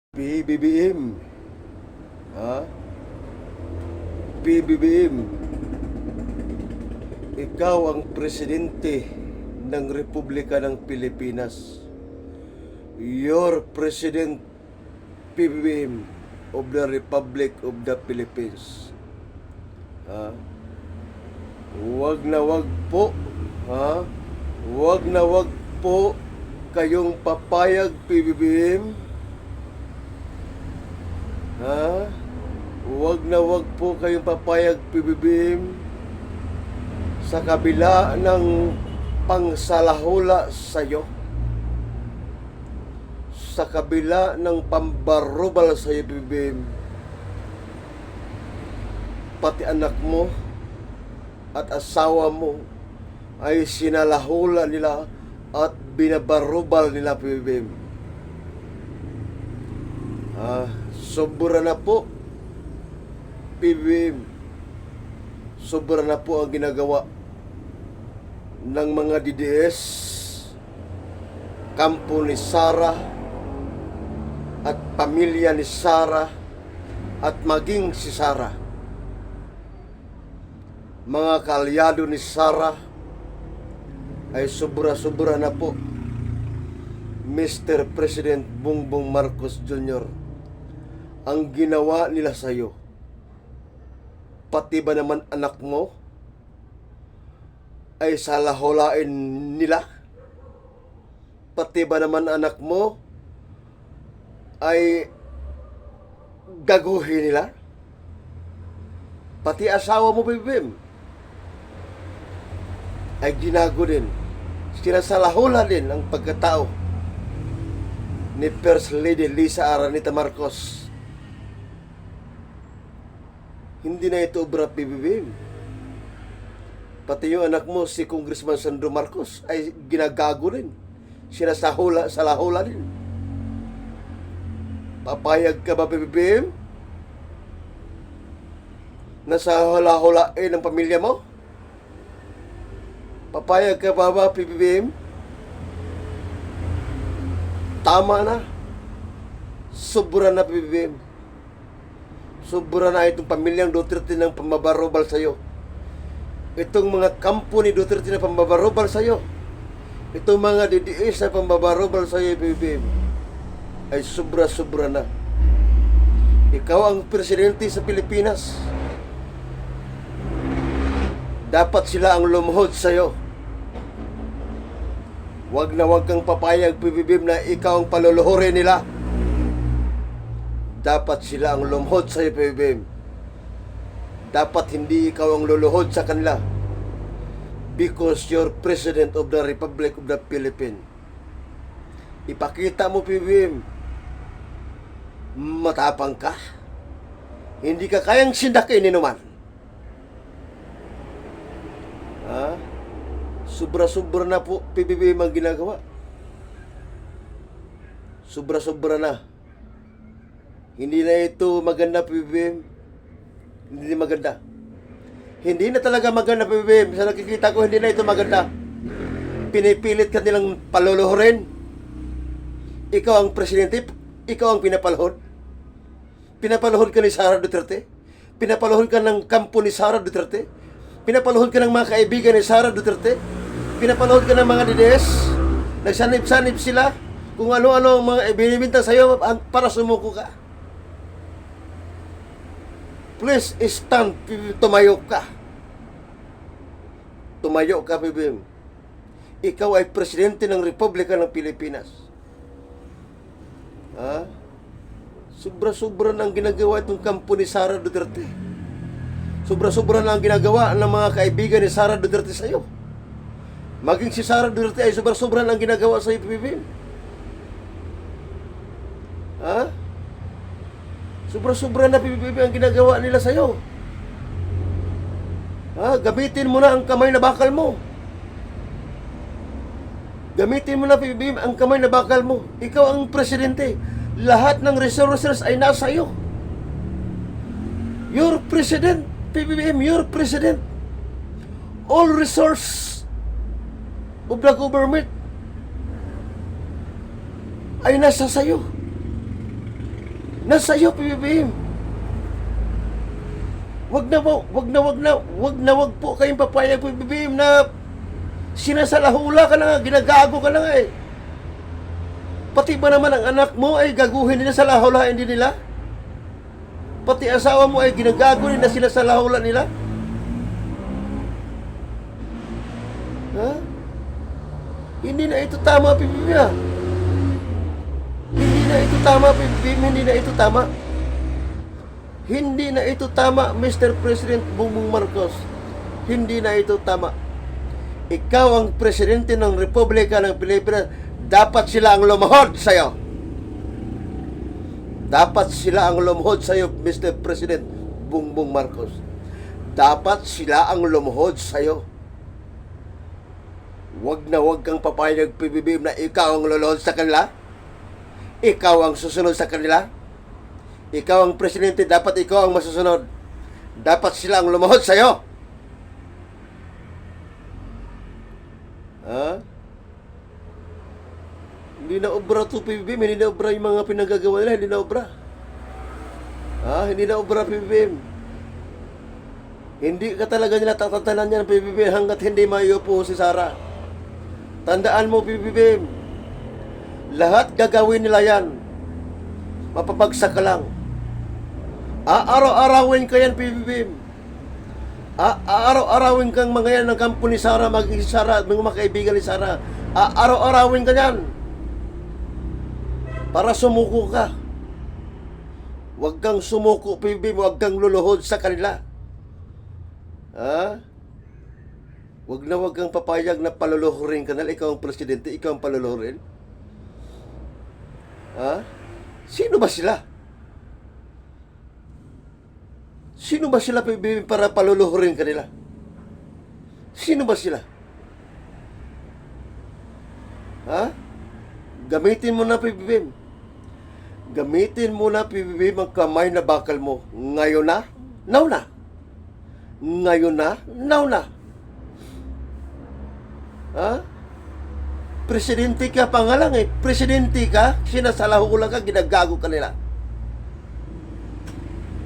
PBBM. Ha? PBBM. Ikaw ang presidente ng Republika ng Pilipinas. Your President, PBBM of the Republic of the Philippines. Ha? Wag na wag po, ha? Wag na wag po kayong papayag, PBBM. Ha? Wag na wag po kayong papayag, PBBM, sa kabila ng pangsalahula sa iyo, sa kabila ng pambarubal sa iyo, PBBM, pati anak mo at asawa mo ay sinalahula nila at binabarubal nila, PBBM. Sobra na po, PBBM. Sobra na po ang ginagawa ng mga DDS, kampo ni Sara at pamilya ni Sara at maging si Sara. Mga kaalyado ni Sara ay sobra-sobra na po, Mr. President Bongbong Marcos Jr. Ang ginawa nila sa iyo. Pati ba naman anak mo ay salaholain nila? Pati ba naman anak mo ay gaguhin nila? Pati asawa mo, PBBM, ay ginago din. Sinasalahola din ang pagkatao ni First Lady Lisa Araneta Marcos. Hindi na ito obra, PBBM. Pati yung anak mo, si Congressman Sandro Marcos, ay ginagago rin. Salahula din. Papayag ka ba, PBBM, na hula-hulain ang pamilya mo? Papayag ka ba, PBBM? Tama na. Sobra na, PBBM. Sobra na itong pamilyang Duterte ng pambabarubal sa iyo. Itong mga kampo ni Duterte na pambabarubal sa iyo. Itong mga DDS na pambabarubal sa iyo, PBBM, ay sobra-sobra na. Ikaw ang presidente sa Pilipinas. Dapat sila ang lumuhod sa iyo. Wag na wag kang papayag, PBBM, na ikaw ang paluluhurin nila. Dapat sila ang lumuhod sa iyo, PBBM. Dapat hindi ikaw ang luluhod sa kanila. Because you're President of the Republic of the Philippines. Ipakita mo, PBBM, matapang ka. Hindi ka kayang sindakin ni naman. Sobra-sobra na po, PBBM, ang ginagawa. Sobra-sobra na. Hindi na ito maganda, PBBM. Hindi maganda. Hindi na talaga maganda, PBBM. Sa nakikita ko, hindi na ito maganda. Pinipilit ka nilang paluluhurin. Ikaw ang presidente, ikaw ang pinapaluhod. Pinapaluhod ka ni Sara Duterte. Pinapaluhod ka ng kampo ni Sara Duterte. Pinapaluhod ka ng mga kaibigan ni Sara Duterte. Pinapaluhod ka ng mga DDS. Nagsanib-sanib sila kung ano-ano ang mga ibinibintang sa iyo para sumuko ka. Please stand, tumayo ka. Tumayo ka, PBBM. Ikaw ay presidente ng Republika ng Pilipinas. Sobra-sobra na ang ginagawa itong kampo ni Sara Duterte. Sobra-sobra na ang ginagawa ng mga kaibigan ni Sara Duterte sa iyo. Maging si Sara Duterte ay sobra-sobra na ang ginagawa sa iyo, PBBM. Sobra-sobra na, PBBM, ang ginagawa nila sa iyo. Gamitin mo na ang kamay na bakal mo. Gamitin mo na, PBBM, ang kamay na bakal mo. Ikaw ang presidente. Lahat ng resources ay nasa iyo. You're president, PBBM, you're president. All resource of the government ay nasa sayo. Nasa iyo, PBBM. Wag po kayong papayag, PBBM, na sinasalahula ka na nga, ginagago ka na nga eh. Pati ba naman ang anak mo ay gaguhin nila, salahulain din nila? Pati asawa mo ay ginagago nila, sinasalahula nila? Ha? Hindi na ito tama, PBBM, ha? Hindi na ito tama, PBBM, hindi na ito tama. Hindi na ito tama, Mr. President Bongbong Marcos. Hindi na ito tama. Ikaw ang presidente ng Republika ng Pilipinas. Dapat sila ang lumuhod sa'yo. Dapat sila ang lumuhod sa'yo, Mr. President Bongbong Marcos. Dapat sila ang lumuhod sa'yo. Wag kang papayag, PBBM, na ikaw ang luluhod sa kanila. Ikaw ang susunod sa kanila. Ikaw ang presidente, dapat ikaw ang masusunod. Dapat sila ang lumuhod sa'yo. Ha? Hindi na obra to, PBBM. Hindi na obra yung mga pinagagawa nila. Hindi na obra. Ha? Hindi na obra, PBBM. Hindi ka talaga nila tatatanan yan, PBBM, hanggat hindi maiupo si Sara. Tandaan mo, PBBM. Lahat gagawin nila yan. Mapapagsak ka lang. Aaraw-arawin ka yan, PBBM. Aaraw-arawin kang mga yan ng kampo ni Sara, maging Sara at mga kaibigan ni Sara. Aaraw-arawin ka yan. Para sumuko ka. Huwag kang sumuko, PBBM. Huwag kang luluhod sa kanila. Ha? Huwag kang papayag na paluluhurin ka na. Ikaw ang presidente, ikaw ang paluluhurin. Ha? Sino ba sila? Sino ba sila, PBBM, para paluluhurin kanila? Sino ba sila? Ha? Gamitin mo na, PBBM. Gamitin mo na, PBBM, ang kamay na bakal mo. Ngayon na? Now na. Ngayon na? Now na. Ha? Presidente ka pa nga lang eh. Presidente ka, sinasalahula ka, ginagago ka nila.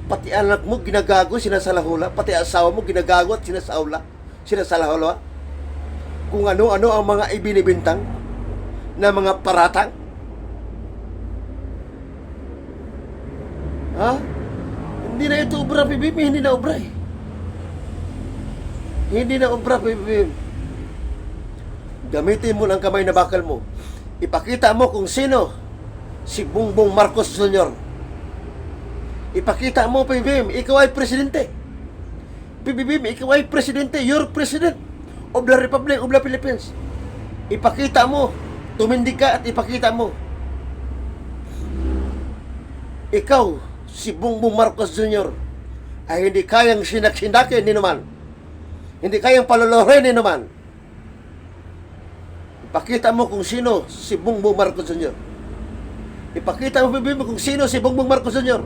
Pati anak mo ginagago, sinasalahula. Pati asawa mo ginagago at sinasalahula. Kung ano-ano ang mga ibinibintang na mga paratang. Ha? Hindi na ito obra, PBBM. Hindi na obra eh. Hindi na obra, PBBM. Gamitin mo ng kamay na bakal mo. Ipakita mo kung sino si Bongbong Marcos Jr. Ipakita mo, PBBM, ikaw ay presidente. PBBM, ikaw ay presidente. You're president of the Republic of the Philippines. Ipakita mo. Tumindig ka at ipakita mo. Ikaw, si Bongbong Marcos Jr. ay hindi kayang sindak-sindakin ni naman. Hindi kayang paluluhurin ni naman. Ipakita mo kung sino si Bongbong Marcos Jr. Ipakita mo, PBBM, kung sino si Bongbong Marcos Jr.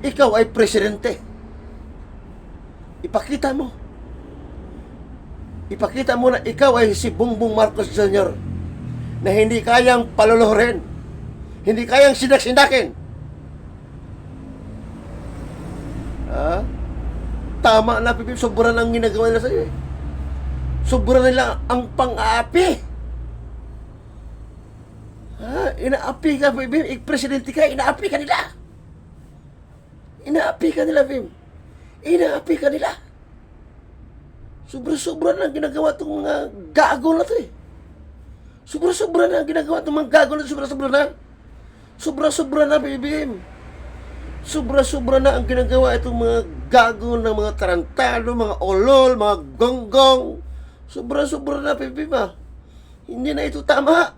Ikaw ay presidente. Ipakita mo. Ipakita mo na ikaw ay si Bongbong Marcos Jr. na hindi kayang paluluhurin. Hindi kayang sindak-sindakin. Ha? Tama na, PBBM. Sobra na ang ginagawa nila sa'yo eh. Sobra nila ang pang-aapi. Ha? Inaapi ka, PBBM. Presidente ka, inaapi ka nila. Inaapi ka nila, PBBM. Inaapi ka nila. Sobra-sobra na ang ginagawa itong mga gago na ito eh. Sobra-sobra na ang ginagawa itong mga gago na ito. Sobra-sobra na. Sobra-sobra na, PBBM. Sobra-sobra na ang ginagawa itong mga gago ng mga tarantado, mga olol, mga gonggong. Sobra-sobra na, PBBM, ha? Hindi na ito tama.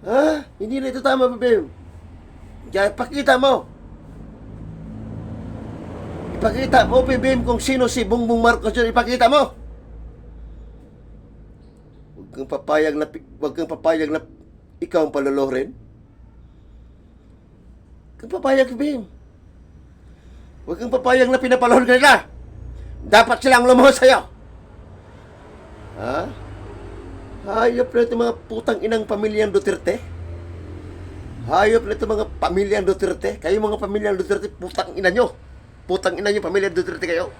Ha? Hindi na ito tama, PBBM. Kaya pakita mo. Ipakita mo, PBBM, kung sino si Bongbong Marcos Jr. Ipakita mo. Huwag kang papayag na ikaw ang paluluhurin. Huwag kang papayag, PBBM. Huwag kang papayag na pinapaluluhurin ka nila. Dapat silang lumuhod sa'yo. Ha? Hayop na itong mga putang inang pamilyang Duterte. Hayop na ito mga pamilyang Duterte. Kayo mga pamilyang Duterte, putang ina nyo. Putang ina nyo, pamilyang Duterte kayo.